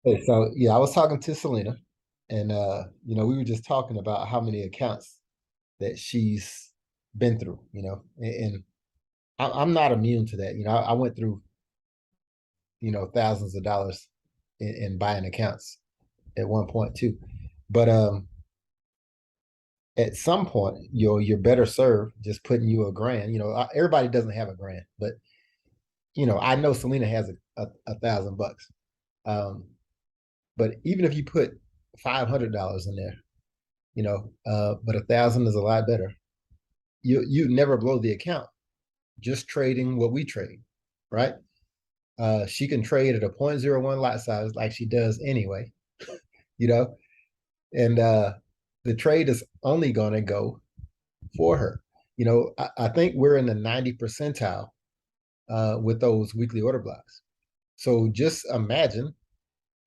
Hey, so yeah, I was talking to Selena, and we were just talking about how many accounts that she's been through, and I'm not immune to that. I went through, thousands of dollars in buying accounts at one point too. But at some point, you're better served just putting you a grand. Everybody doesn't have a grand, but I know Selena has a thousand bucks. Um, but even if you put $500 in there, but a thousand is a lot better. You never blow the account just trading what we trade, right? She can trade at a point zero 0.01 lot size like she does anyway, you know, and the trade is only going to go for her. I think we're in the 90 percentile with those weekly order blocks. So just imagine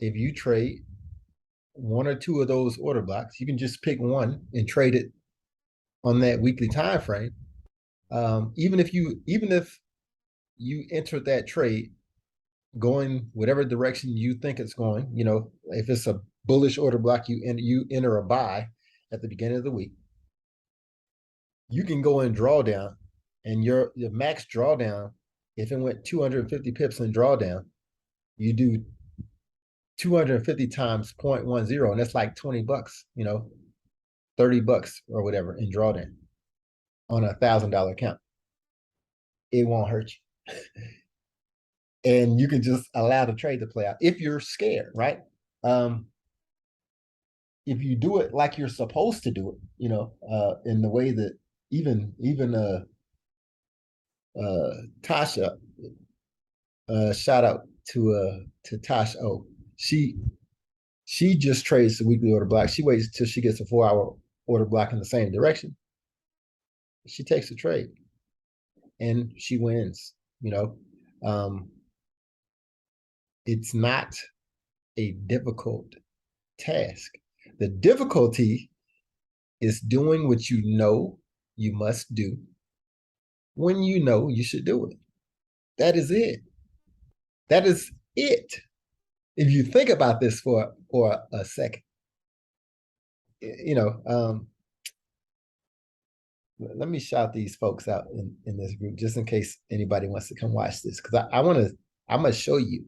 if you trade one or two of those order blocks, you can just pick one and trade it on that weekly time frame. Even if you entered that trade going whatever direction you think it's going, if it's a bullish order block, you enter a buy at the beginning of the week, you can go in drawdown, and your max drawdown, if it went 250 pips in drawdown, you do 250 times 0.10, and that's like 20 bucks, 30 bucks or whatever in drawdown on $1,000 account. It won't hurt you. And you can just allow the trade to play out if you're scared, right? Um, if you do it like you're supposed to do it, in the way that Tasha, shout out to Tasha. Oh, she she just trades the weekly order block. She waits till she gets a 4 hour order block in the same direction. She takes the trade and she wins. You know, um, it's not a difficult task. The difficulty is doing what you know you must do when you know you should do it. That is it. That is it. If you think about this for a second, you know, let me shout these folks out in this group just in case anybody wants to come watch this because I want to. I'm gonna show you.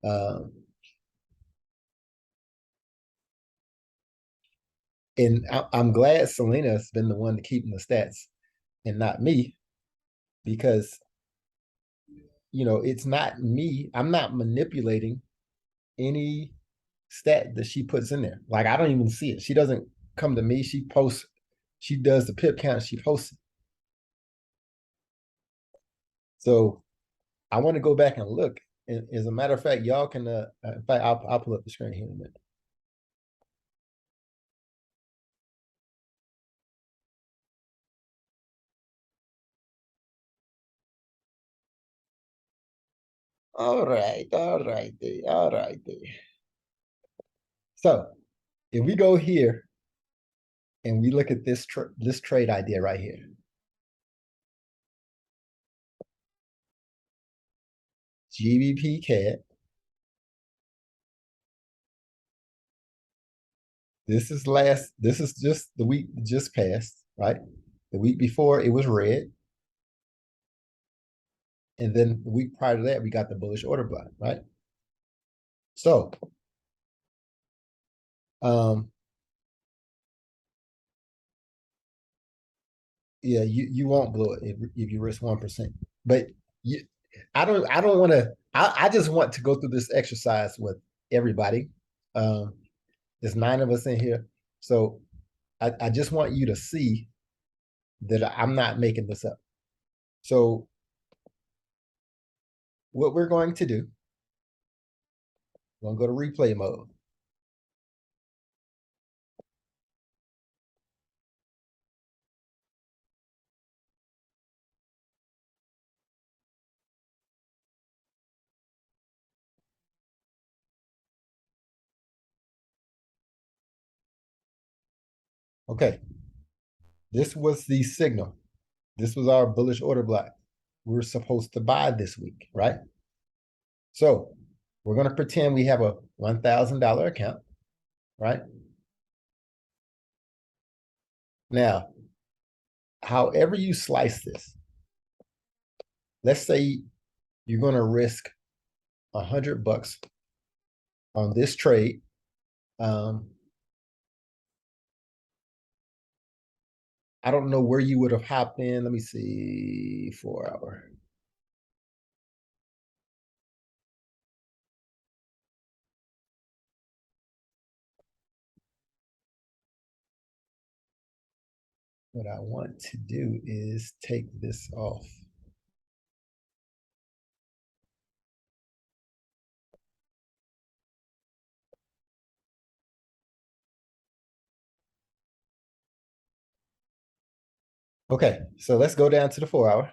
Um, and I'm glad Selena's been the one to keeping the stats and not me because it's not me. I'm not manipulating any stat that she puts in there. Like I don't even see it. She doesn't come to me. She posts. She does the pip count. She posts it. So I want to go back and look. And as a matter of fact, y'all can. In fact, I'll pull up the screen here in a minute. All right, all right. So if we go here and we look at this trade idea right here, GBP CAD. This is just the week just passed, right? The week before it was red. And then the week prior to that, we got the bullish order block, right? So um yeah, you won't blow it if you risk 1%. But you I don't want to I just want to go through this exercise with everybody. Um there's 9 of us in here. So I just want you to see that I'm not making this up. So what we're going to do, we're going to go to replay mode. Okay, this was the signal. This was our bullish order block. We were supposed to buy this week, right? So We're going to pretend we have a $1,000 account, right? Now, however you slice this, let's say you're going to risk $100 on this trade. I don't know where you would have hopped in. Let me see, 4 hour. What I want to do is take this off. Okay, so let's go down to the 4 hour.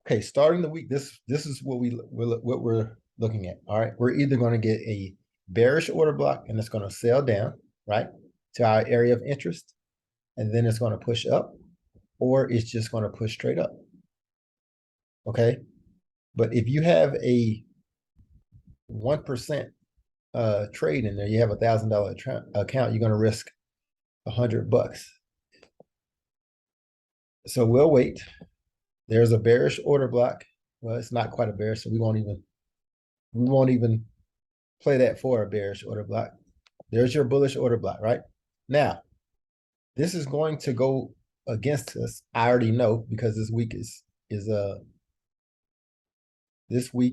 Okay, starting the week, this is what we're looking at. All right, we're either going to get a bearish order block and it's going to sell down, right, to our area of interest, and then it's going to push up, or it's just going to push straight up. Okay, but if you have a 1% trade in there, you have $1,000 account, you're going to risk $100. So we'll wait. There's a bearish order block. Well, it's not quite a bearish, so we won't even play that for a bearish order block. There's your bullish order block, right? Now, this is going to go against us. I already know, because this week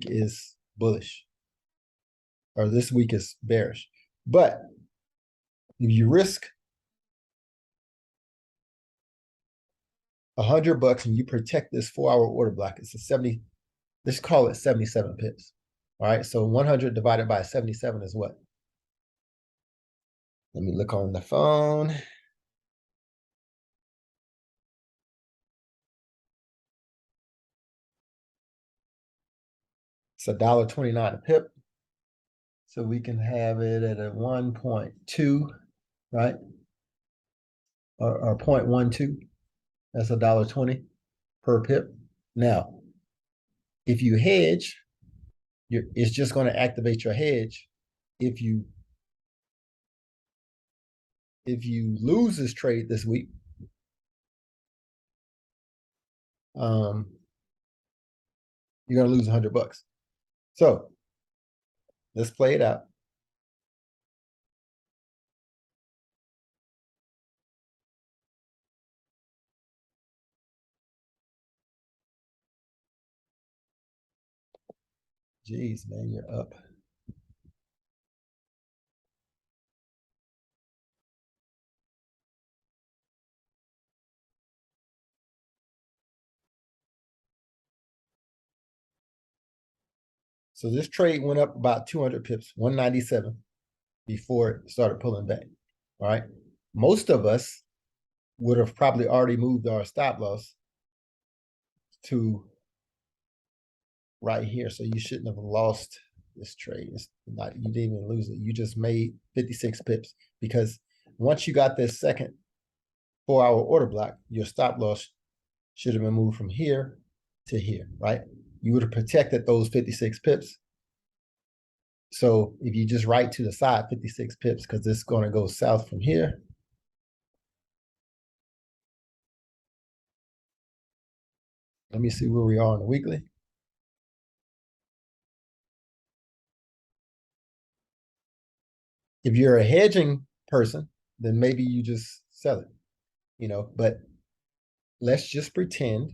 is bullish, or this week is bearish. But if you risk $100 and you protect this 4-hour order block, it's a 70. Let's call it 77 pips. All right, so 100 divided by 77 is what? Let me look on the phone. It's $1.29 a pip. So we can have it at a 1.2, right? Or 0.12. That's $1.20 per pip. Now, if you hedge, it's just going to activate your hedge. If you lose this trade this week, you're going to lose $100. So let's play it out. Jeez, man, you're up. So this trade went up about 200 pips, 197, before it started pulling back. All right. Most of us would have probably already moved our stop loss to right here. So you shouldn't have lost this trade. It's not, you didn't even lose it. You just made 56 pips, because once you got this second 4-hour order block, your stop loss should have been moved from here to here, right? You would have protected those 56 pips. So if you just write to the side 56 pips, because it's going to go south from here. Let me see where we are on the weekly. If you're a hedging person, then maybe you just sell it, but let's just pretend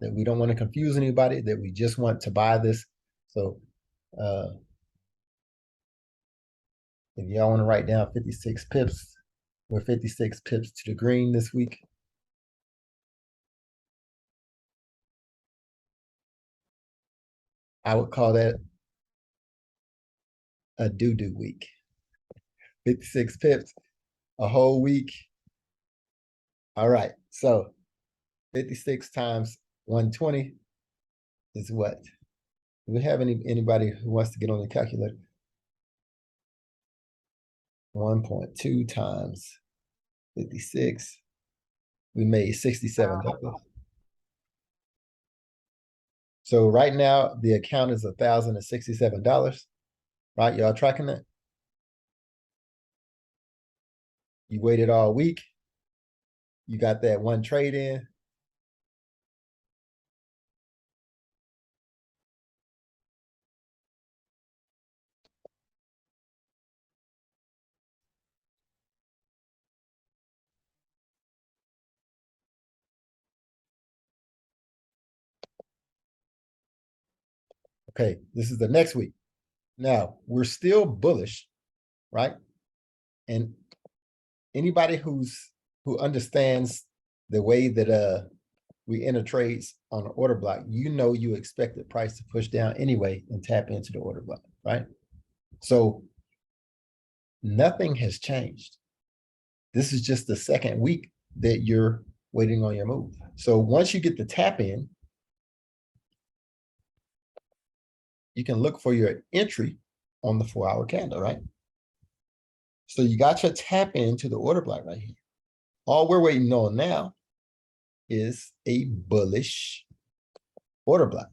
that we don't want to confuse anybody, that we just want to buy this. So if y'all want to write down 56 pips, we're 56 pips to the green this week. I would call that a doo-doo week. 56 pips, a whole week. All right, so 56 times 120 is what? Do we have anybody who wants to get on the calculator? 1.2 times 56. We made $67. So right now the account is $1,067, right? Y'all tracking that? You waited all week. You got that one trade in. Okay, this is the next week. Now we're still bullish, right? And anybody who understands the way that we enter trades on an order block, you know you expect the price to push down anyway and tap into the order block, right? So nothing has changed. This is just the second week that you're waiting on your move. So once you get the tap in, you can look for your entry on the 4-hour candle, right? So you got your tap into the order block right here. All we're waiting on now is a bullish order block.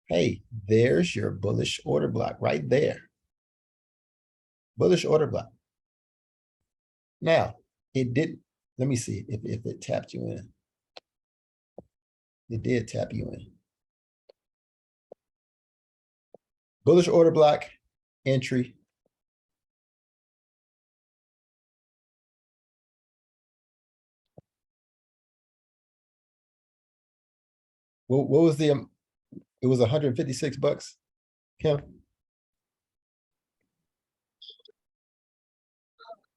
Hey, there's your bullish order block right there. Bullish order block. Now, it did, let me see if it tapped you in. It did tap you in. Bullish order block, entry. What was the, it was 156 bucks, Kim?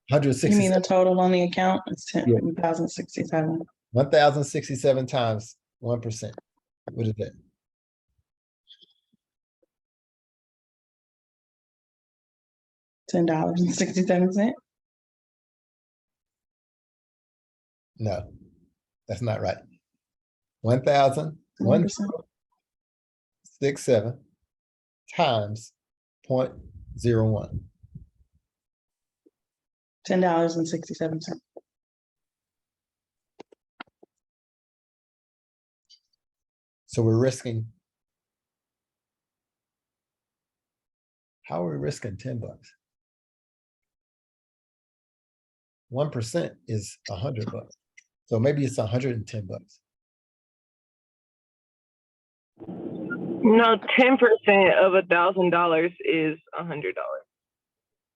160. You mean the total on the account? It's 10,067. 1,067 times 1%. What is that? $10.67. No, that's not right. 1,167 times 0.01. $10.67. So we're risking. How are we risking 10 bucks? 1% is 100 bucks. So maybe it's 110 bucks. No, 10% of $1,000 is $100.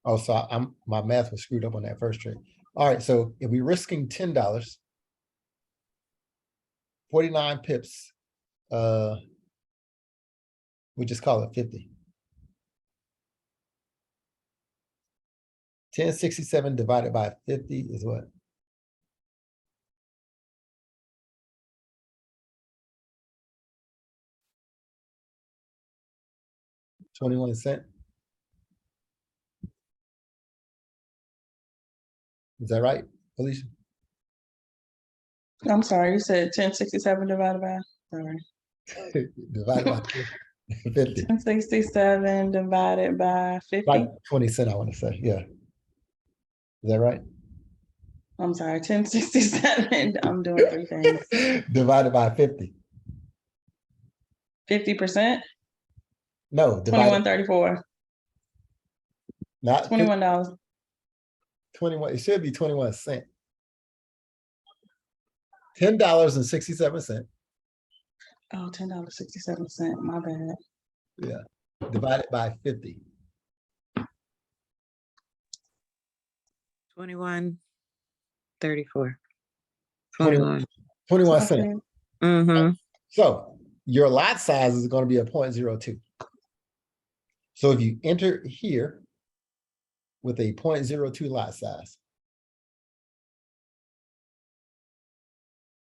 Oh, so my math was screwed up on that first trade. All right, so if we're risking $10, 49 pips, we just call it 50. 1067 divided by 50 is what? $0.21. Is that right, Alicia? I'm sorry, you said 1067 divided by, sorry. Divided by 50. 1067 divided by 50. Like 20 cents, I want to say, yeah. Is that right? I'm sorry, 1067. I'm doing three things. Divided by 50. 50%? No, divided. 21.34. Not $21. 21. It should be 21 cents. $10.67. Oh, $10.67. My bad. Yeah. Divided by 50. 21.34. 21 cents. Mm-hmm. So your lot size is going to be a 0.02. So if you enter here with a 0.02 lot size,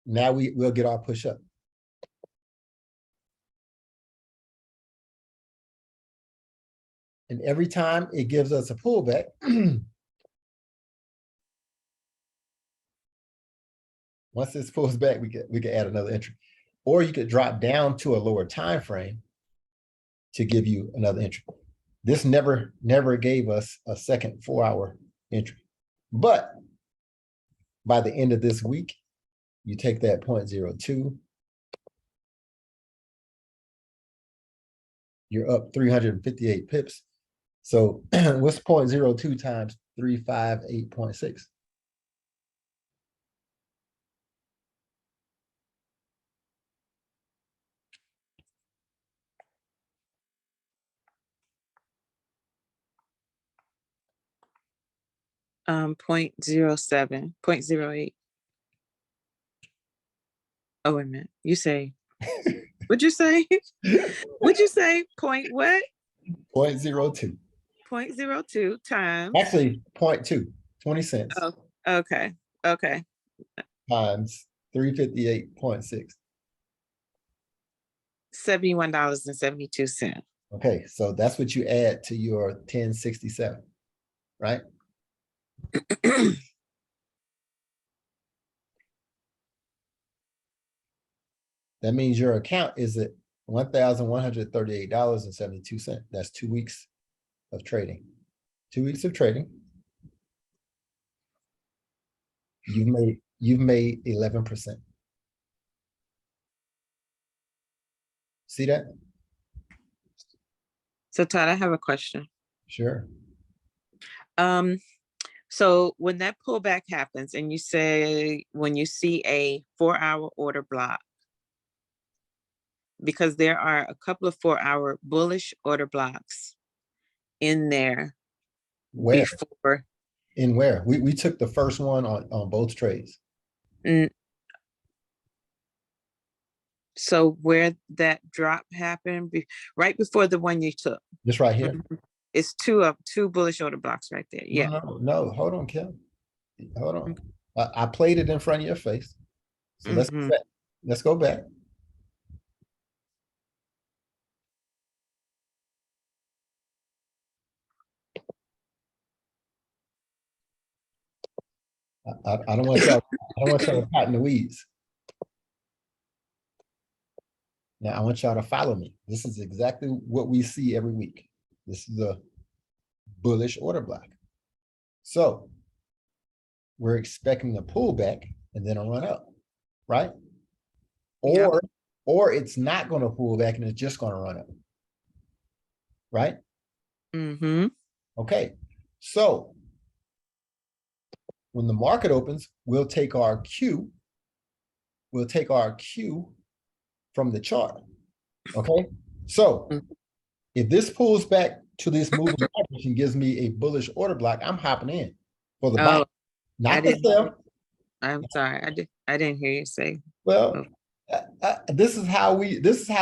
now we'll get our push up. And every time it gives us a pullback, once this pulls back, we can add another entry. Or you could drop down to a lower time frame to give you another entry. This never gave us a second 4-hour entry. But by the end of this week, you take that 0.02, you're up 358 pips. So what's 0.02 times 358.6? .07, 0.08. Oh, wait a minute. You say, what'd you say? What'd you say? Point what? 0.02. 0.02 times. Actually, 0.2, 20 cents Oh, okay. Okay. times 358.6. $71.72. Okay, so that's what you add to your 1067, right? That means your account is at $1,138.72. That's 2 weeks of trading. 2 weeks of trading. You've made 11%. See that? So Todd, I have a question. Sure. So when that pullback happens and you say, when you see a 4-hour order block, because there are a couple of 4-hour bullish order blocks in there Where? before. In where? We took the first one on both trades. So where that drop happened, right before the one you took. Just right here. It's two bullish order blocks right there. Yeah. No, hold on, Kim. Hold on. I played it in front of your face. So let's go back. Let's go back. I don't want y'all to caught in the weeds. Now I want y'all to follow me. This is exactly what we see every week. This is a bullish order block. So we're expecting a pullback and then a run up, right? Or it's not going to pull back and it's just going to run up, right? Okay, so when the market opens, we'll take our cue. We'll take our cue from the chart. Okay, so if this pulls back to this moving average and gives me a bullish order block, I'm hopping in for the buy, not the sell. I'm sorry, I didn't hear you say. Well, this is how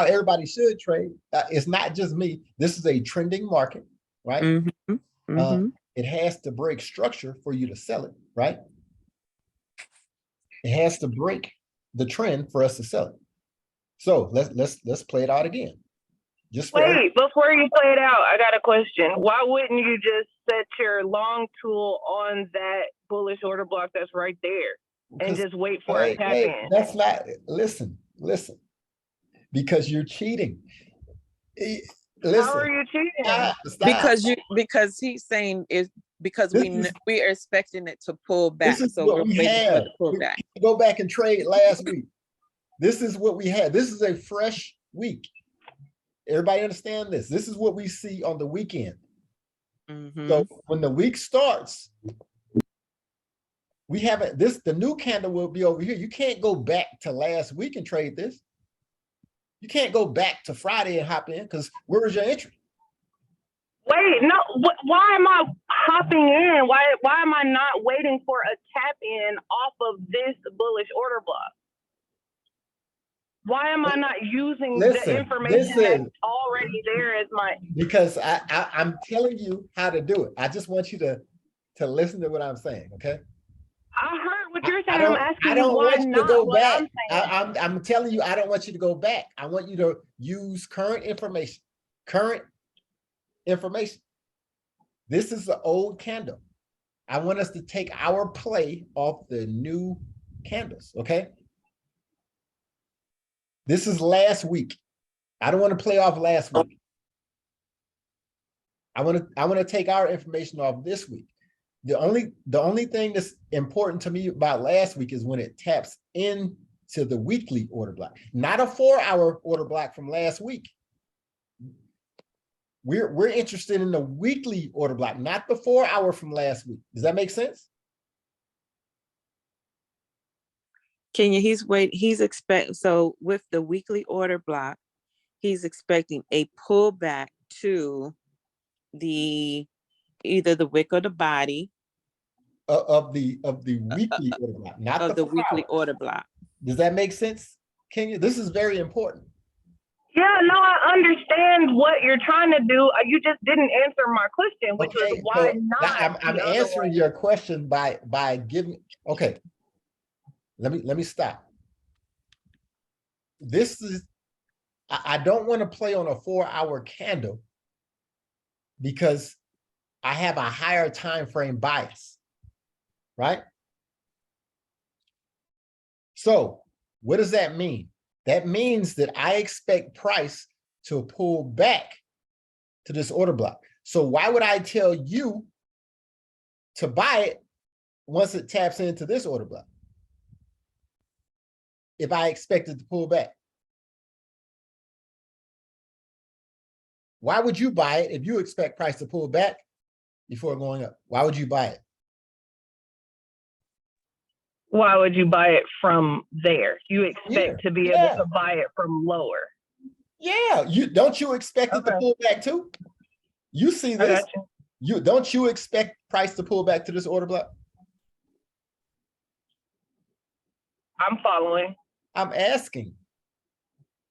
everybody should trade. It's not just me. This is a trending market, right? It has to break structure for you to sell it, right? It has to break the trend for us to sell it. So let's play it out again. Wait, before you play it out, I got a question. Why wouldn't you just set your long tool on that bullish order block that's right there and just wait for a tap in? That's not, listen, because you're cheating. Listen. How are you cheating? Stop. Because he's saying because we are expecting it to pull back. This is So what we're we waiting have. for the pullback. Go back and trade last week. This is what we had. This is a fresh week. Everybody understand this? This is what we see on the weekend. So when the week starts, we have the new candle will be over here. You can't go back to last week and trade this. You can't go back to Friday and hop in because where was your entry? Wait, no. Why am I hopping in? Why am I not waiting for a tap in off of this bullish order block? Why am I not using the information that's already there as my? Because I'm telling you how to do it. I just want you to listen to what I'm saying, okay? I heard what you're saying. I'm asking I don't you why want you not to go what back. I'm I'm telling you, I don't want you to go back. I want you to use current information. This is the old candle. I want us to take our play off the new candles, okay? This is last week. I don't want to play off last week. I want to take our information off this week. The only thing that's important to me about last week is when it taps into the weekly order block, not a 4-hour order block from last week. We're interested in the weekly order block, not the 4-hour from last week. Does that make sense? Kenya, he's so with the weekly order block, he's expecting a pullback to either the wick or the body Of the weekly order block, not of the 4 weekly hours. order block. Does that make sense, Kenya? This is very important. Yeah, no, I understand what you're trying to do. You just didn't answer my question, which was why not? I'm the other answering way? your question by giving. Okay, let me stop. This is. I don't want to play on a 4-hour candle because I have a higher time frame bias, right? So what does that mean? That means that I expect price to pull back to this order block. So why would I tell you to buy it once it taps into this order block if I expect it to pull back? Why would you buy it if you expect price to pull back before going up? Why would you buy it? Why would you buy it from there? You expect to be Yeah. able to buy it from lower. Yeah, don't you expect it to Okay. pull back too? You see I this? got you. Don't you expect price to pull back to this order block? I'm following. I'm asking.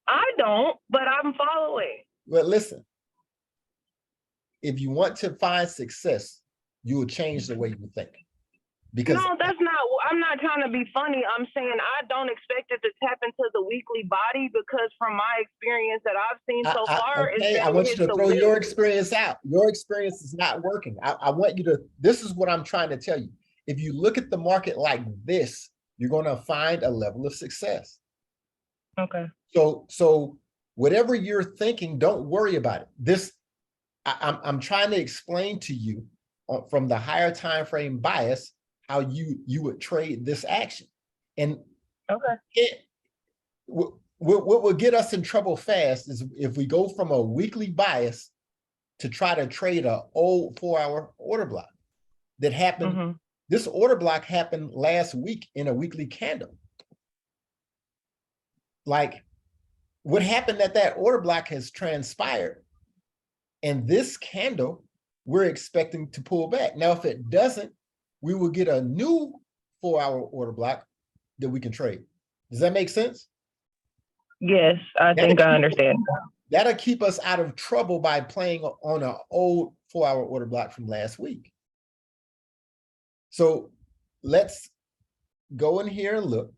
I don't, but I'm following. Well, listen. If you want to find success, you will change the way you think. Because No, that's not. I'm not trying to be funny. I'm saying I don't expect it to tap into the weekly body because from my experience that I've seen so far, okay, I want you to throw your experience out. Your experience is not working. I want you to, this is what I'm trying to tell you. If you look at the market like this, you're going to find a level of success. Okay. So whatever you're thinking, don't worry about it. This, I'm trying to explain to you from the higher time frame bias how you would trade this action. And okay, what will get us in trouble fast is if we go from a weekly bias to try to trade an old 4-hour order block that happened. This order block happened last week in a weekly candle. Like what happened at that order block has transpired. And this candle, we're expecting to pull back. Now, if it doesn't, we will get a new 4-hour order block that we can trade. Does that make sense? Yes, I think I understand. That'll keep us out of trouble by playing on an old 4-hour order block from last week. So let's go in here and look.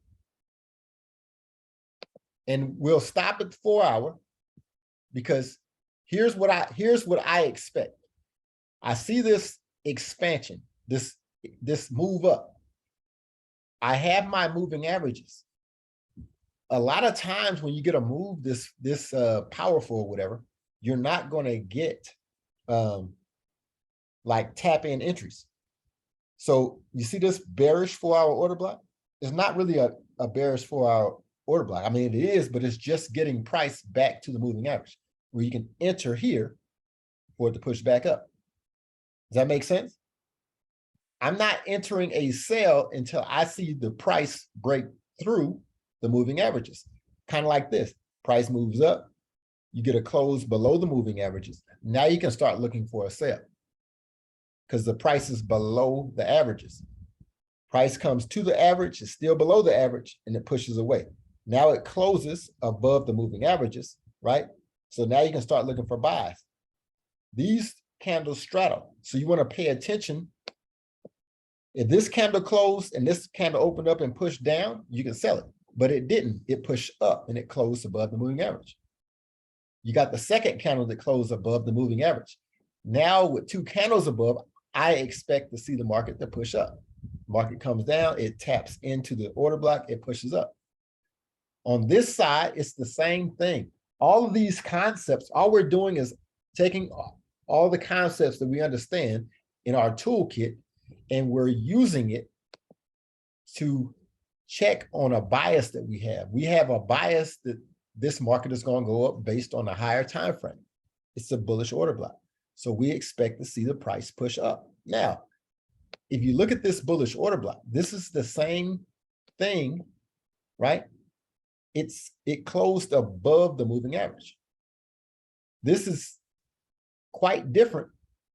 And we'll stop at 4-hour because here's what I expect. I see this expansion, this move up. I have my moving averages. A lot of times when you get a move this powerful or whatever, you're not going to get like tap in entries. So you see this bearish 4-hour order block? It's not really a bearish 4-hour order block. I mean, it is, but it's just getting price back to the moving average where you can enter here for it to push back up. Does that make sense? I'm not entering a sell until I see the price break through the moving averages. Kind of like this. Price moves up, you get a close below the moving averages. Now you can start looking for a sell because the price is below the averages. Price comes to the average, it's still below the average, and it pushes away. Now it closes above the moving averages, right? So now you can start looking for buys. These candles straddle. So you want to pay attention. If this candle closed and this candle opened up and pushed down, you can sell it. But it didn't. It pushed up and it closed above the moving average. You got the second candle that closed above the moving average. Now with 2 candles above, I expect to see the market to push up. Market comes down, it taps into the order block, it pushes up. On this side, it's the same thing. All of these concepts, all we're doing is taking all the concepts that we understand in our toolkit And we're using it to check on a bias that we have. We have a bias that this market is going to go up based on a higher time frame. It's a bullish order block. So we expect to see the price push up. Now, if you look at this bullish order block, this is the same thing, right? It closed above the moving average. This is quite different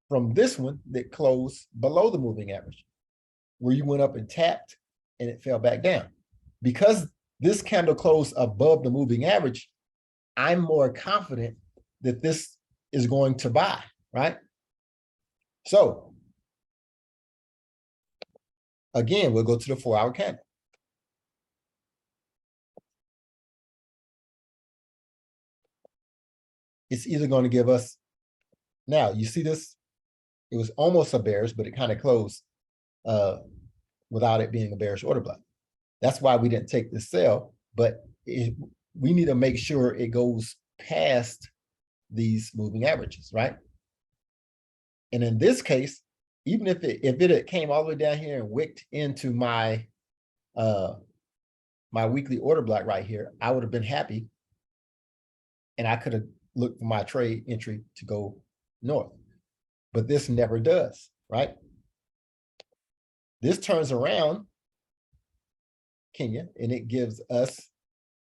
from this one that closed below the moving average, where you went up and tapped and it fell back down. Because this candle closed above the moving average, I'm more confident that this is going to buy, right? So again, we'll go to the 4-hour candle. It's either going to give us, now you see this, it was almost a bearish, but it kind of closed without it being a bearish order block. That's why we didn't take this sell, but we need to make sure it goes past these moving averages, right? And in this case, even if it had came all the way down here and wicked into my my weekly order block right here, I would have been happy, and I could have looked for my trade entry to go north. But this never does, right? This turns around, Kenya, and it gives us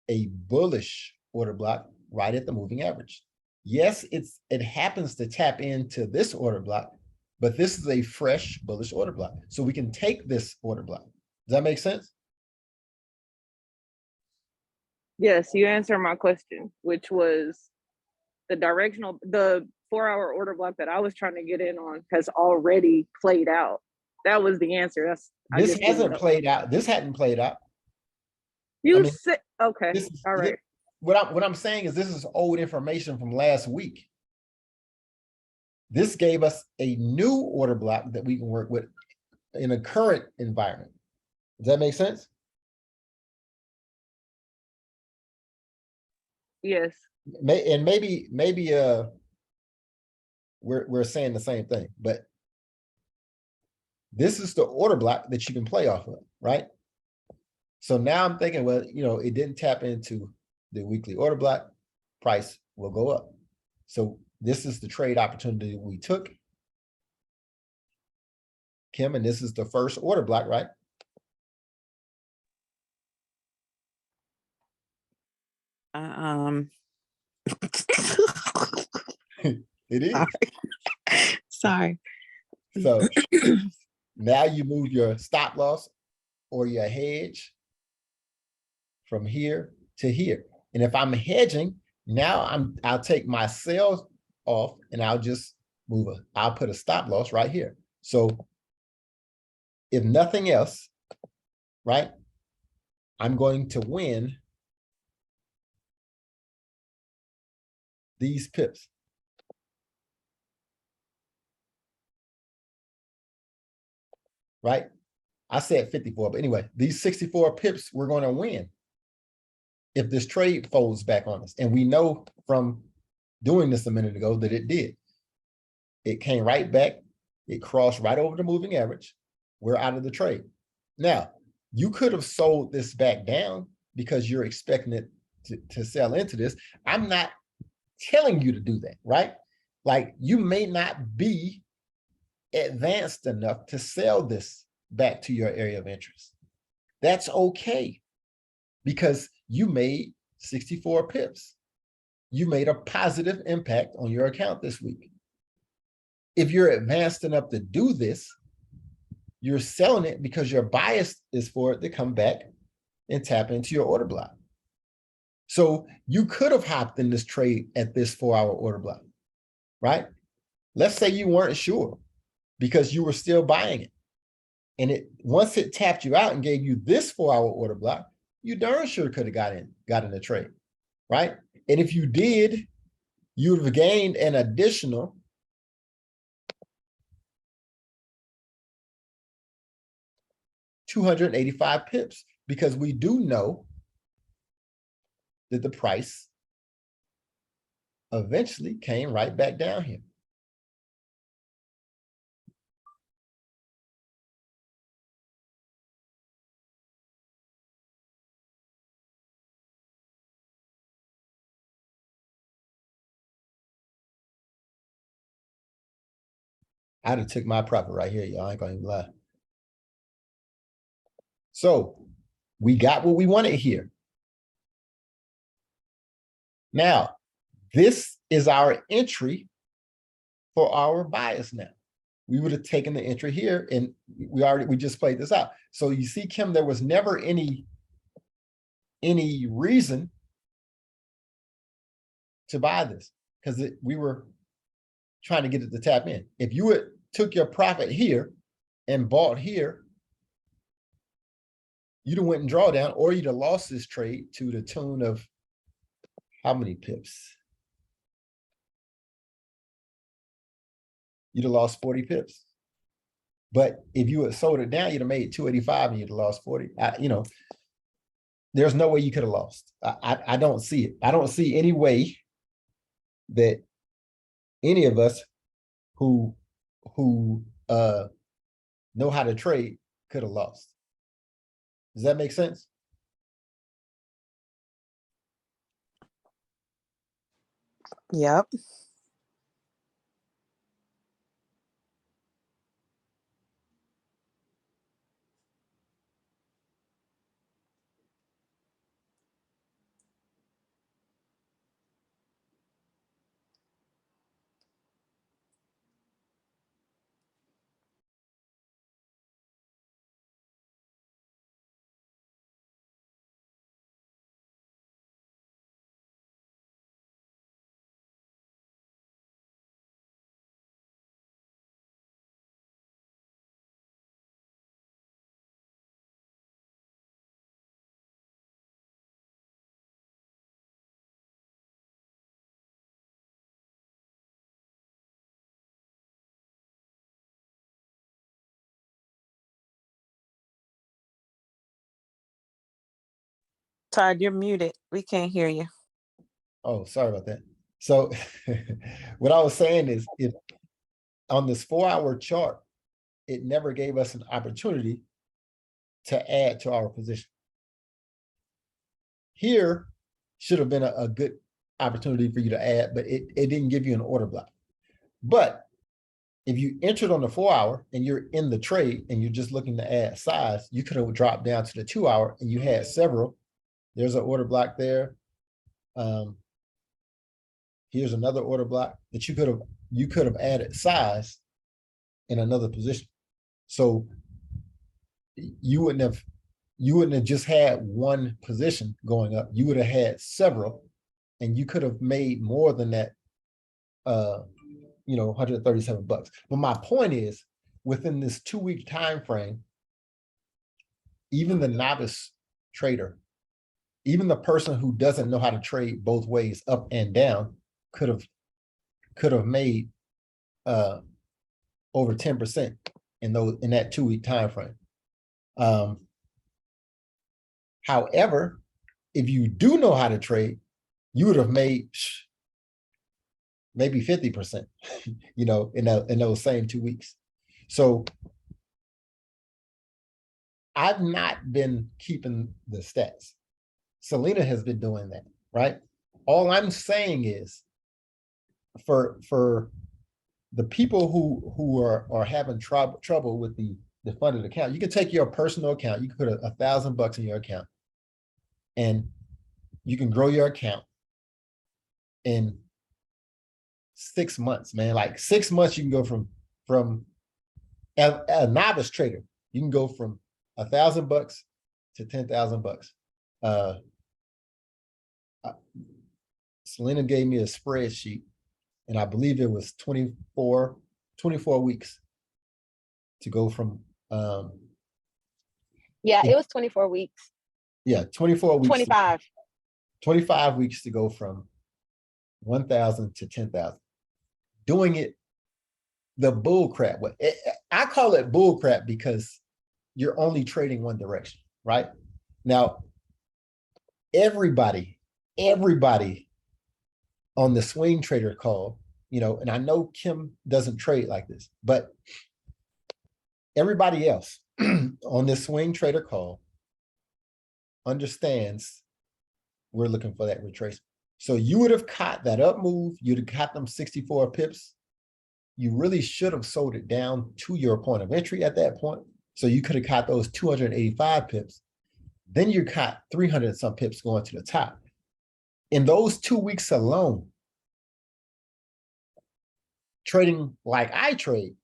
a bullish order block right at the moving average. Yes, it happens to tap into this order block, but this is a fresh bullish order block. So we can take this order block. Does that make sense? Yes, you answered my question, which was the 4-hour order block that I was trying to get in on has already played out. That was the answer. This hasn't played out. This hadn't played out. You said, okay, all right. What I'm saying is this is old information from last week. This gave us a new order block that we can work with in a current environment. Does that make sense? Yes. And maybe we're saying the same thing, but this is the order block that you can play off of, right? So now I'm thinking, well, it didn't tap into the weekly order block, price will go up. So this is the trade opportunity we took, Kim, and this is the first order block, right? It is. Sorry. So now you move your stop loss or your hedge from here to here. And if I'm hedging, now I'll take my sales off and I'll just I'll put a stop loss right here. So if nothing else, right, I'm going to win these pips. Right? I said 54, but anyway, these 64 pips we're going to win if this trade folds back on us. And we know from doing this a minute ago that it did. It came right back. It crossed right over the moving average. We're out of the trade. Now, you could have sold this back down because you're expecting it to sell into this. I'm not telling you to do that, right? Like, you may not be advanced enough to sell this back to your area of interest. That's okay, because you made 64 pips. You made a positive impact on your account this week. If you're advanced enough to do this, you're selling it because your bias is for it to come back and tap into your order block. So you could have hopped in this trade at this 4-hour order block, right? Let's say you weren't sure because you were still buying it. And once it tapped you out and gave you this 4-hour order block, you darn sure could have got in the trade, right? And if you did, you would have gained an additional $285 pips, because we do know that the price eventually came right back down here. I'd have took my profit right here, y'all. I ain't gonna even lie. So we got what we wanted here. Now, this is our entry for our bias now. We would have taken the entry here and we just played this out. So you see, Kim, there was never any reason to buy this because we were trying to get it to tap in. If you had took your profit here and bought here, you'd have went and draw down, or you'd have lost this trade to the tune of how many pips? You'd have lost 40 pips. But if you had sold it down, you'd have made 285 and you'd have lost 40. You know, there's no way you could have lost. I don't see it. I don't see any way that any of us who know how to trade could have lost. Does that make sense? Yep. Todd, you're muted. We can't hear you. Oh, sorry about that. So what I was saying is, if on this 4-hour chart, it never gave us an opportunity to add to our position. Here should have been a good opportunity for you to add, but it didn't give you an order block. But if you entered on the 4-hour and you're in the trade and you're just looking to add size, you could have dropped down to the 2-hour and you had several. There's an order block there. Here's another order block that you could have added size in another position. So you wouldn't have just had one position going up. You would have had several, and you could have made more than that. 137 bucks. But my point is, within this 2-week time frame, even the novice trader, even the person who doesn't know how to trade both ways, up and down, could have made over 10% in that 2-week time frame. However, if you do know how to trade, you would have made maybe 50%, in those same 2 weeks. So I've not been keeping the stats. Selena has been doing that, right? All I'm saying is, for the people who are having trouble with the funded account, you can take your personal account, you can put $1,000 in your account, and you can grow your account in 6 months, man. Like 6 months, you can go from a novice trader, you can go from $1,000 to $10,000. Selena gave me a spreadsheet, and I believe it was 24 weeks to go from Yeah, it was 24 weeks. Yeah, 24 weeks. 25. 25 weeks to go from 1,000 to 10,000. Doing it the bull crap way. I call it bull crap because you're only trading one direction, right? Now, everybody on the swing trader call, and I know Kim doesn't trade like this, but everybody else on this swing trader call understands we're looking for that retracement. So you would have caught that up move, you'd have caught them 64 pips you really should have sold it down to your point of entry at that point. So you could have caught those 285 pips. Then you caught 300 and some pips going to the top. In those 2 weeks alone, trading like I trade,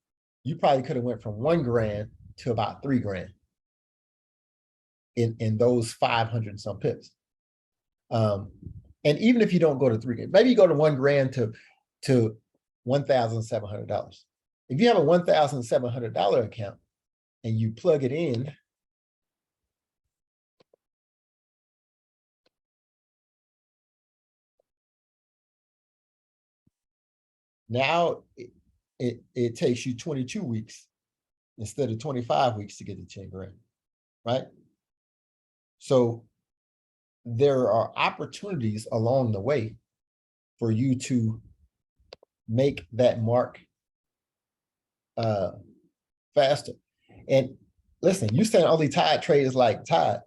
you probably could have went from 1 grand to about 3 grand in those 500 and some pips. And even if you don't go to 3 grand, maybe you go to 1 grand to $1,700. If you have a $1,700 account and you plug it in, now it takes you 22 weeks instead of 25 weeks to get to 10 grand, right? So there are opportunities along the way for you to make that mark faster. And listen, you saying only Tide trades like Tide.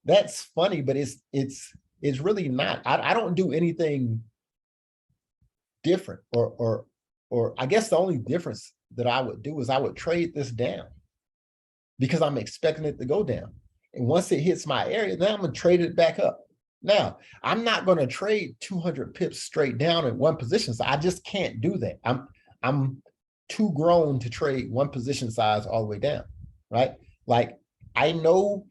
That's funny, but it's really not. I don't do anything different, or I guess the only difference that I would do is I would trade this down because I'm expecting it to go down. And once it hits my area, then I'm gonna trade it back up. Now, I'm not gonna trade 200 pips straight down in one position. So I just can't do that. I'm too grown to trade one position size all the way down, right? Like I know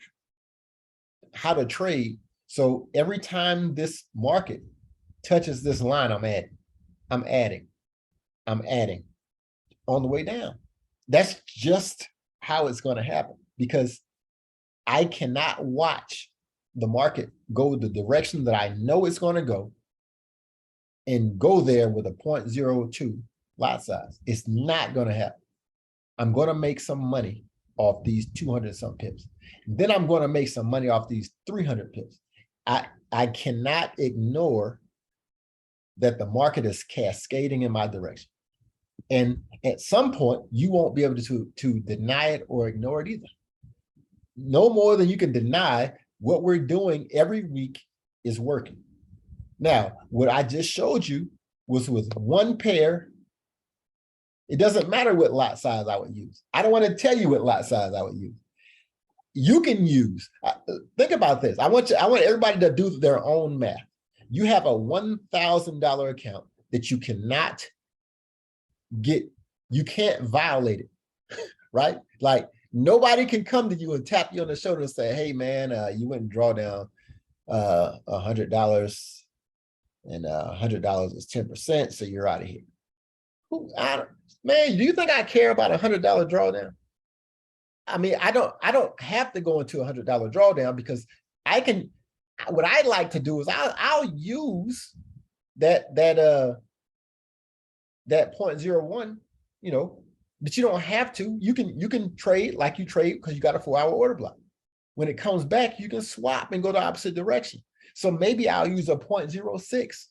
how to trade. So every time this market touches this line, I'm adding on the way down. That's just how it's going to happen, because I cannot watch the market go the direction that I know it's going to go and go there with a 0.02 lot size. It's not going to happen. I'm going to make some money off these 200 some pips. Then I'm going to make some money off these 300 pips. I cannot ignore that the market is cascading in my direction. And at some point, you won't be able to deny it or ignore it either. No more than you can deny what we're doing every week is working. Now, what I just showed you was with one pair. It doesn't matter what lot size I would use. I don't want to tell you what lot size I would use. You can use, think about this. I want everybody to do their own math. You have a $1,000 account that you cannot get, you can't violate it, right? Like nobody can come to you and tap you on the shoulder and say, hey man, you went and draw down $100 and $100 is 10%, so you're out of here. Man, do you think I care about $100 drawdown? I mean, I don't have to go into $100 drawdown because I can. What I like to do is I'll use that 0.01, you know, but you don't have to. You can trade like you trade because you got a 4-hour order block. When it comes back, you can swap and go the opposite direction. So maybe I'll use a 0.06.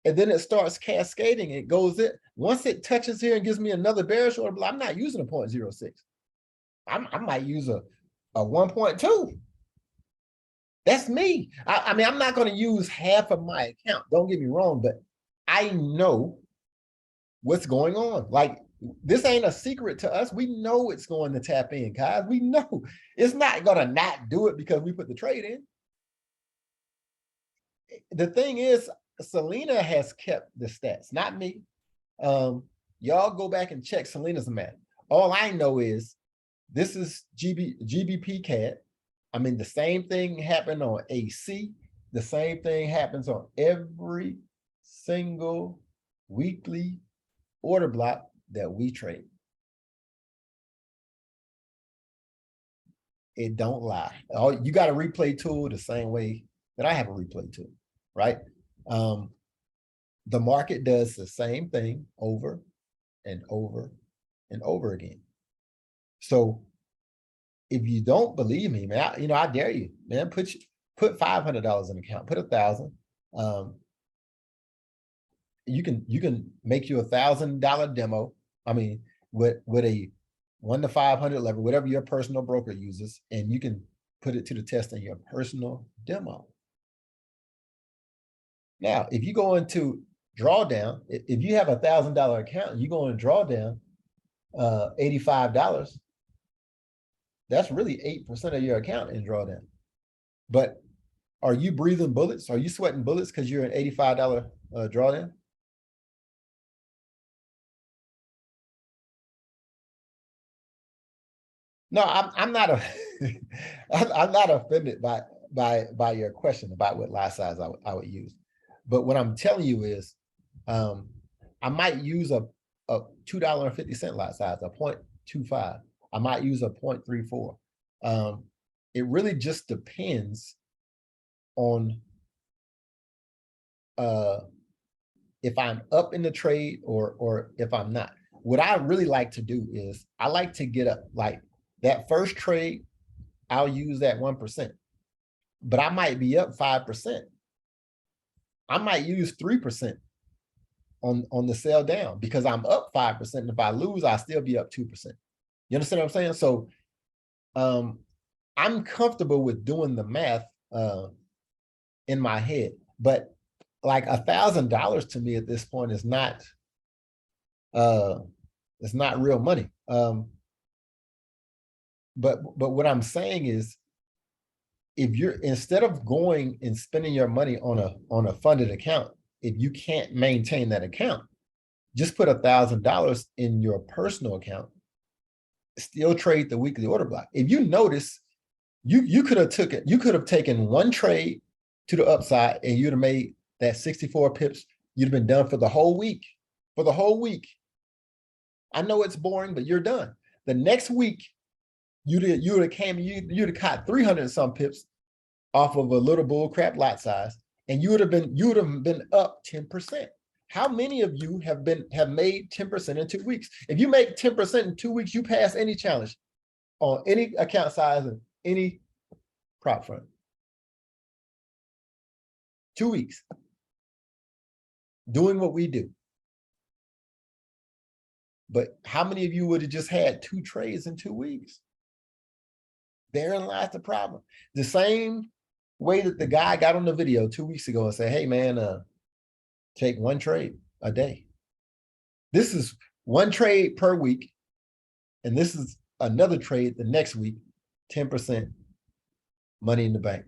And then it starts cascading. It goes in. Once it touches here and gives me another bearish order block, I'm not using a 0.06. I might use a 1.2. That's me. I mean, I'm not going to use half of my account. Don't get me wrong, but I know what's going on. Like, this ain't a secret to us. We know it's going to tap in, guys. We know it's not going to not do it because we put the trade in. The thing is, Selena has kept the stats, not me. Y'all go back and check Selena's math. All I know is this is GBP CAD. I mean, the same thing happened on AC. The same thing happens on every single weekly order block that we trade. It don't lie. You got a replay tool the same way that I have a replay tool, right? The market does the same thing over and over and over again. So if you don't believe me, man, I dare you, man, put $500 in the account, put 1,000. You can make you $1,000 demo. I mean, with a 1 to 500 level, whatever your personal broker uses, and you can put it to the test in your personal demo. Now, if you go into drawdown, if you have $1,000 account, and you go and draw down $85, that's really 8% of your account in drawdown. But are you breathing bullets? Are you sweating bullets because you're an $85 drawdown? No, I'm not a I'm not offended by your question about what lot size I would use. But what I'm telling you is I might use a $2.50 lot size, a 0.25. I might use a 0.34. It really just depends on if I'm up in the trade or if I'm not. What I really like to do is I like to get up, like that first trade, I'll use that 1%, but I might be up 5%. I might use 3% on the sell down because I'm up 5%. And if I lose, I'll still be up 2%. You understand what I'm saying? So I'm comfortable with doing the math in my head, but like $1,000 to me at this point is not it's not real money. But what I'm saying is, if you're, instead of going and spending your money on a funded account, if you can't maintain that account, just put $1,000 in your personal account, still trade the weekly order block. If you notice, you could have taken one trade to the upside and you'd have made that 64 pips. You'd have been done for the whole week. For the whole week. I know it's boring, but you're done. The next week, you'd have caught 300 and some pips off of a little bull crap lot size, and you would have been up 10%. How many of you have made 10% in 2 weeks? If you make 10% in 2 weeks, you pass any challenge on any account size and any prop firm. 2 weeks. Doing what we do. But how many of you would have just had 2 trades in 2 weeks? Therein lies the problem. The same way that the guy got on the video 2 weeks ago and said, hey man, take one trade a day. This is one trade per week. And this is another trade the next week, 10% money in the bank.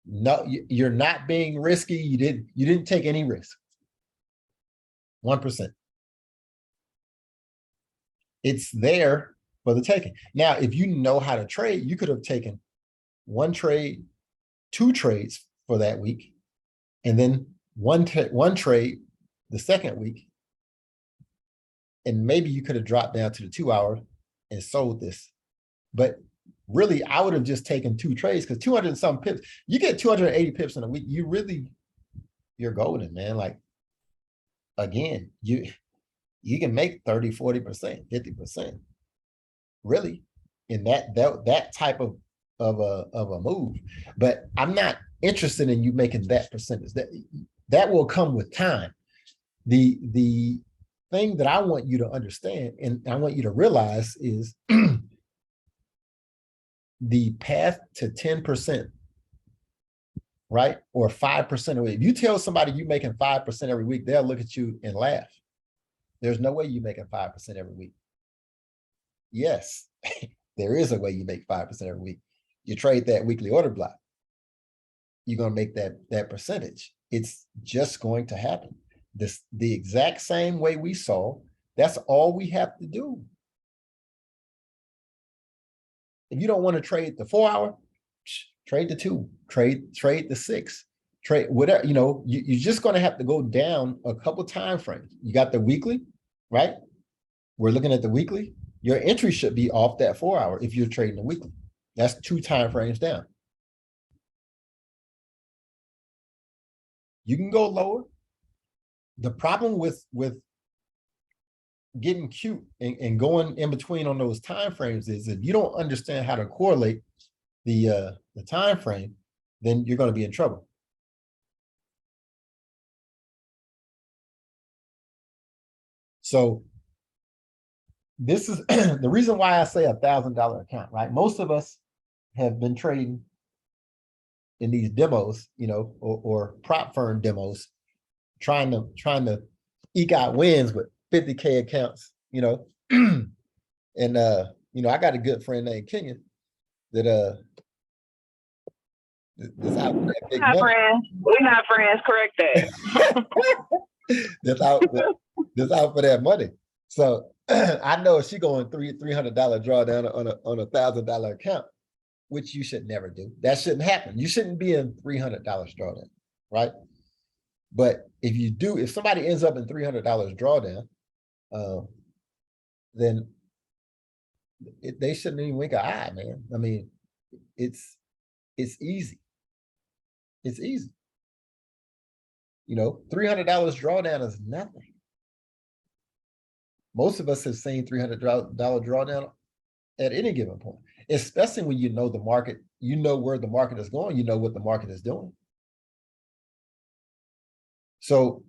No, you're not being risky. You didn't take any risk. 1%. It's there for the taking. Now, if you know how to trade, you could have taken one trade, 2 trades for that week, and then one trade the second week. And maybe you could have dropped down to the 2 hour and sold this. But really, I would have just taken 2 trades because 200 and some pips, you get 280 pips in a week. You're golden, man. Like, again, you can make 30, 40%, 50%. Really, in that type of a move. But I'm not interested in you making that percentage. That will come with time. The thing that I want you to understand and I want you to realize is the path to 10%, right? Or 5% away. If you tell somebody you're making 5% every week, they'll look at you and laugh. There's no way you're making 5% every week. Yes, there is a way you make 5% every week. You trade that weekly order block. You're going to make that percentage. It's just going to happen. The exact same way we saw. That's all we have to do. If you don't want to trade the 4 hour, trade the 2, trade the 6, trade whatever, you're just going to have to go down a couple time frames. You got the weekly, right? We're looking at the weekly. Your entry should be off that 4 hour if you're trading the weekly. That's 2 time frames down. You can go lower. The problem with getting cute and going in between on those time frames is if you don't understand how to correlate the time frame, then you're going to be in trouble. So this is the reason why I say $1,000 account, right? Most of us have been trading in these demos, or prop firm demos, trying to eke out wins with 50K accounts, you know. And you know, I got a good friend named Kenyon that that's out for that We're big not money. friends. We're not friends. Correct that. That's out for that money. So I know if she going $300 drawdown on a $1,000 account, which you should never do. That shouldn't happen. You shouldn't be in $300 drawdown, right? But if you do, if somebody ends up in $300 drawdown, then they shouldn't even wink an eye, man. I mean, it's easy. It's easy. You know, $300 drawdown is nothing. Most of us have seen $300 drawdown at any given point, especially when you know the market, you know where the market is going, you know what the market is doing. So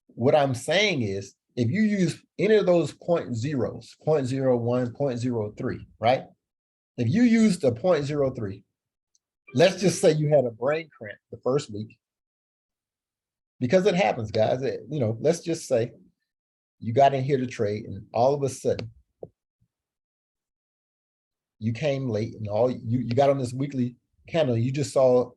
what I'm saying is, if you use any of those point zeros, 0.01, 0.03, right? If you use the 0.03, let's just say you had a brain cramp the first week, because it happens, guys. You know, let's just say you got in here to trade and all of a sudden you came late and you got on this weekly candle, you just saw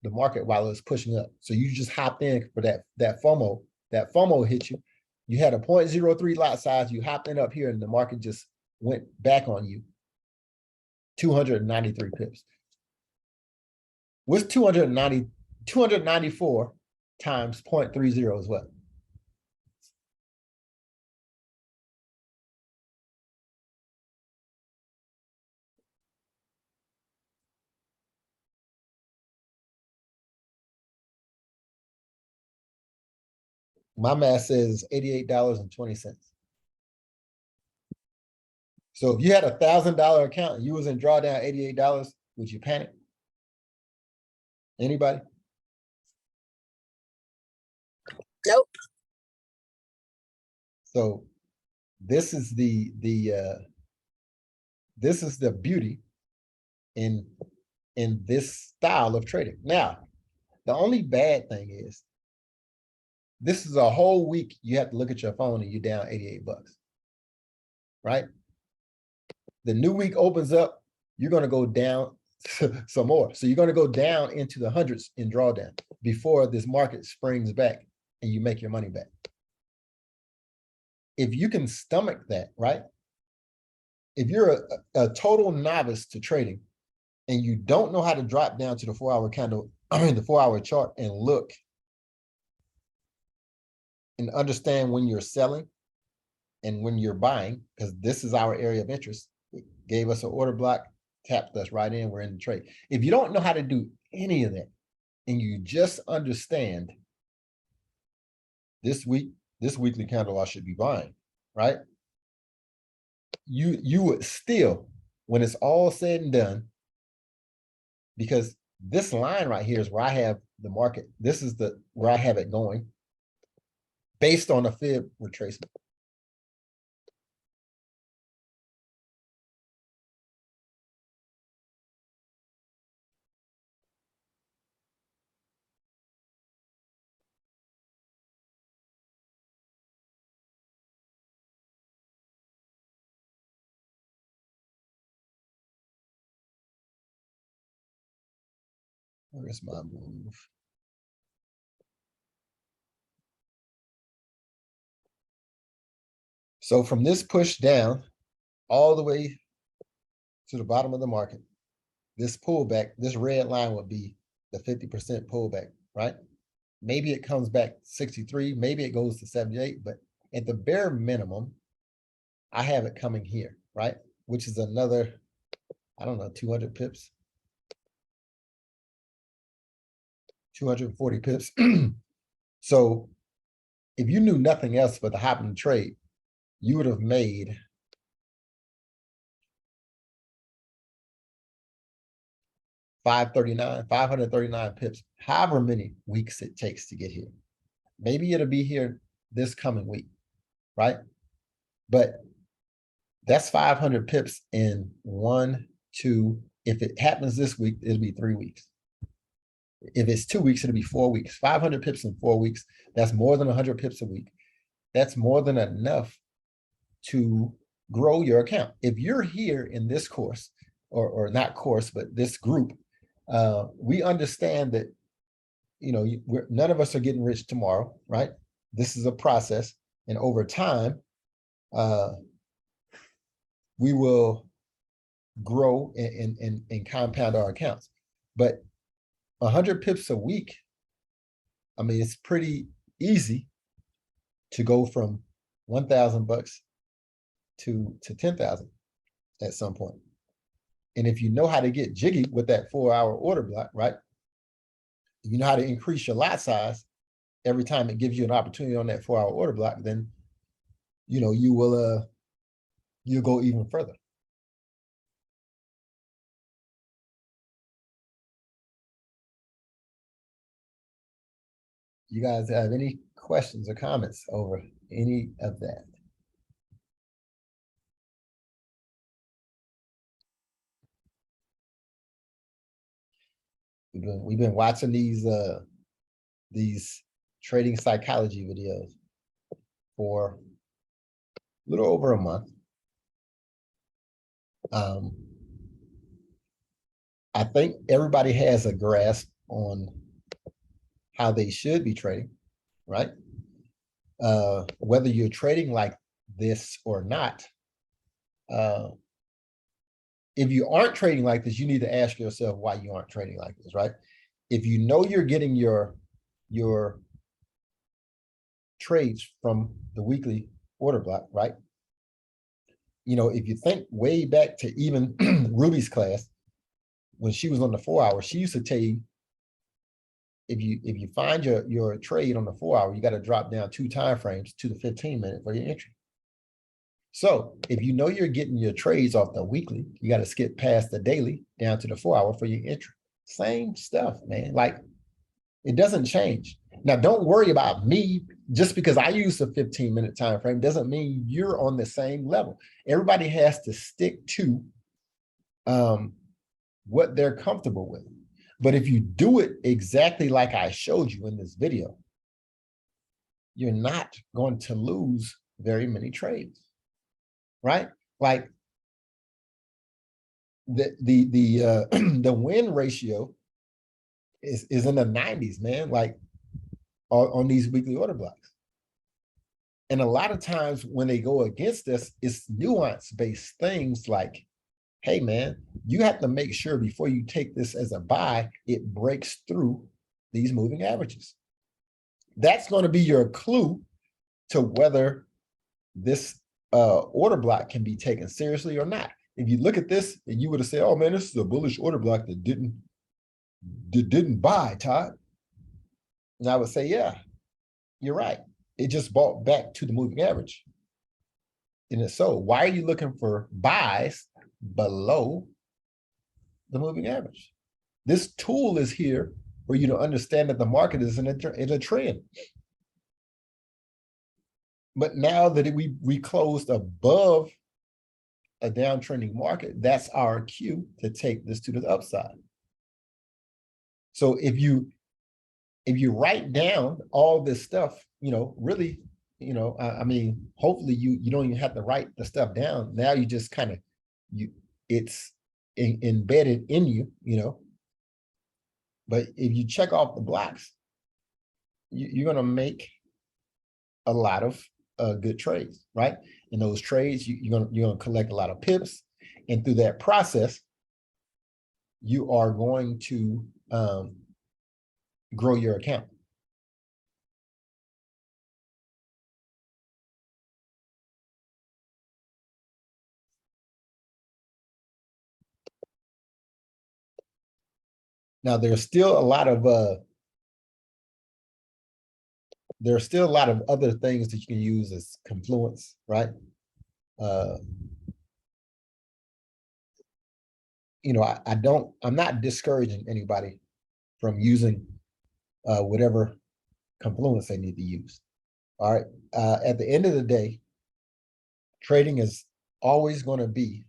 the market while it was pushing up. So you just hopped in for that FOMO. That FOMO hit you. You had a 0.03 lot size, you hopped in up here and the market just went back on you. 293 pips. What's 294 times 0.30 is what? My math says $88.20. So if you had $1,000 account and you was in drawdown $88, would you panic? Anybody? Nope. So this is the beauty in this style of trading. Now, the only bad thing is this is a whole week you have to look at your phone and you're down 88 bucks, right? The new week opens up, you're going to go down some more. So you're going to go down into the hundreds in drawdown before this market springs back and you make your money back. If you can stomach that, right? If you're a total novice to trading and you don't know how to drop down to the 4-hour candle, the 4-hour chart and look and understand when you're selling and when you're buying, because this is our area of interest. It gave us an order block, tapped us right in, we're in the trade. If you don't know how to do any of that and you just understand this weekly candle I should be buying, right? You would still, when it's all said and done, because this line right here is where I have the market. This is where I have it going based on a fib retracement. Where's my move? So from this push down all the way to the bottom of the market, this pullback, this red line would be the 50% pullback, right? Maybe it comes back 63, maybe it goes to 78, but at the bare minimum, I have it coming here, right? Which is another, I don't know, 200 pips. 240 pips. So if you knew nothing else but the hop and trade, you would have made $539 pips, however many weeks it takes to get here. Maybe it'll be here this coming week, right? But that's 500 pips in 1, 2. If it happens this week, it'll be 3 weeks. If it's 2 weeks, it'll be 4 weeks. 500 pips in 4 weeks. That's more than 100 pips a week. That's more than enough to grow your account. If you're here in this course, or not course, but this group, we understand that, you know, none of us are getting rich tomorrow, right? This is a process, and over time, we will grow and compound our accounts. But 100 pips a week, I mean, it's pretty easy to go from 1,000 bucks to 10,000 at some point. And if you know how to get jiggy with that 4-hour order block, right? You know how to increase your lot size every time it gives you an opportunity on that 4-hour order block, then, you know, you will, you'll go even further. You guys have any questions or comments over any of that? We've been watching these trading psychology videos for a little over a month. I think everybody has a grasp on how they should be trading, right? Whether you're trading like this or not, if you aren't trading like this, you need to ask yourself why you aren't trading like this, right? If you know you're getting your trades from the weekly order block, right? You know, if you think way back to even Ruby's class, when she was on the 4-hour, she used to tell you, if you find your trade on the 4-hour, you got to drop down 2 time frames to the 15-minute for your entry. So if you know you're getting your trades off the weekly, you got to skip past the daily down to the 4-hour for your entry. Same stuff, man. Like, it doesn't change. Now, don't worry about me. Just because I use a 15-minute time frame doesn't mean you're on the same level. Everybody has to stick to what they're comfortable with. But if you do it exactly like I showed you in this video, you're not going to lose very many trades, right? Like the win ratio is in the 90s, man, like on these weekly order blocks. And a lot of times when they go against us, it's nuance-based things like, hey, man, you have to make sure before you take this as a buy, it breaks through these moving averages. That's going to be your clue to whether this order block can be taken seriously or not. If you look at this and you would have said, oh, man, this is a bullish order block that didn't buy, Todd. And I would say, yeah, you're right. It just bought back to the moving average. And so why are you looking for buys below the moving average? This tool is here for you to understand that the market is in a trend. But now that we closed above a downtrending market, that's our cue to take this to the upside. So if you write down all this stuff, you know, really, you know, I mean, hopefully you don't even have to write the stuff down. Now you just kind of, it's embedded in you, you know. But if you check off the blocks, you're going to make a lot of good trades, right? In those trades, you're going to collect a lot of pips, and through that process, you are going to grow your account. Now, there's still a lot of other things that you can use as confluence, right? You know, I'm not discouraging anybody from using whatever confluence they need to use. All right. At the end of the day, trading is always going to be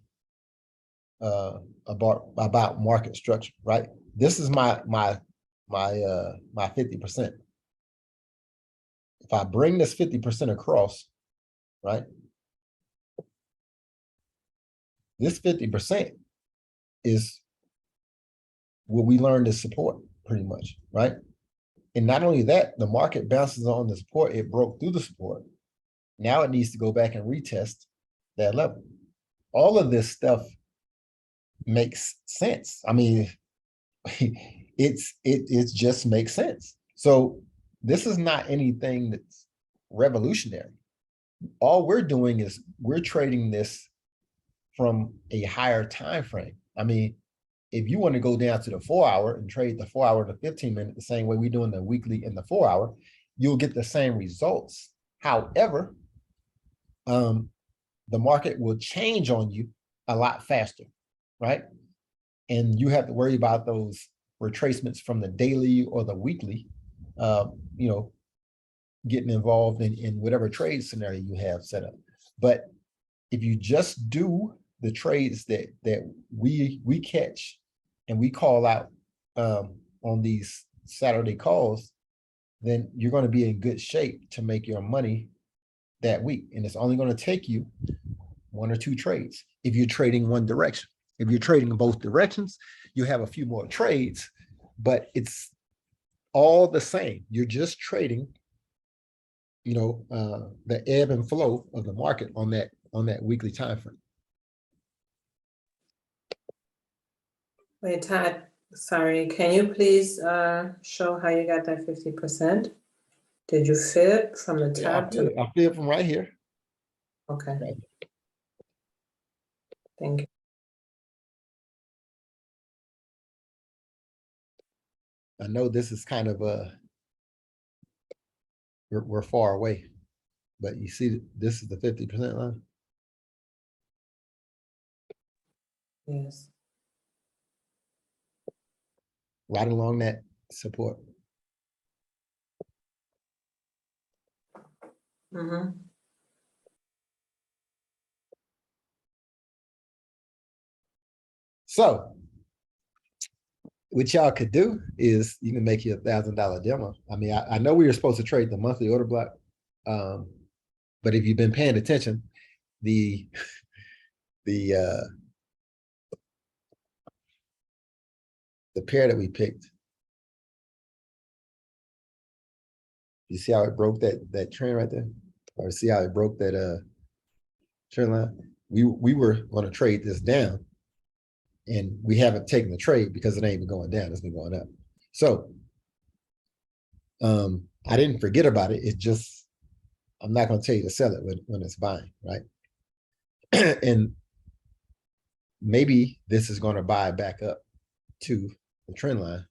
about market structure, right? This is my my 50%. If I bring this 50% across, right? This 50% is what we learned to support pretty much, right? And not only that, the market bounces on the support, it broke through the support. Now it needs to go back and retest that level. All of this stuff makes sense. I mean, it just makes sense. So this is not anything that's revolutionary. All we're doing is we're trading this from a higher time frame. I mean, if you want to go down to the 4 hour and trade the 4 hour to 15 minute the same way we're doing the weekly and the 4 hour, you'll get the same results. However, the market will change on you a lot faster, right? And you have to worry about those retracements from the daily or the weekly, you know, getting involved in whatever trade scenario you have set up. But if you just do the trades that we catch and we call out on these Saturday calls, then you're going to be in good shape to make your money that week. And it's only going to take you 1 or 2 trades if you're trading one direction. If you're trading in both directions, you have a few more trades, but it's all the same. You're just trading, you know, the ebb and flow of the market on that weekly time frame. Wait, Todd, sorry, can you please show how you got that 50%? Did you fit from the top to? I feel from right here. Okay. Thank you. I know this is kind of we're far away, but you see this is the 50% line. Yes. Right along that support. Mm-hmm. So what y'all could do is you can make your $1,000 demo. I mean, I know we were supposed to trade the monthly order block, but if you've been paying attention, the pair that we picked, you see how it broke that trend right there, or see how it broke that trend line? We were going to trade this down, and we haven't taken the trade because it ain't been going down, it's been going up. So I didn't forget about it. It just, I'm not going to tell you to sell it when it's buying, right? And maybe this is going to buy back up to the trend line,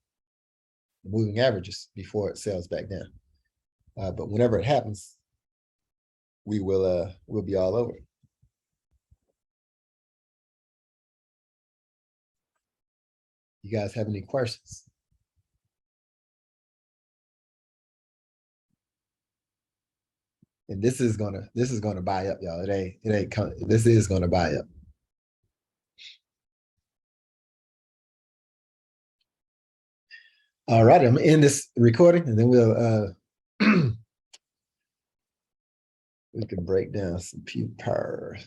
the moving averages, before it sells back down. But whenever it happens, we'll be all over it. You guys have any questions? And this is gonna buy up, y'all. It ain't coming. This is gonna buy up. All right, I'm gonna end this recording, and then we'll we can break down some PER.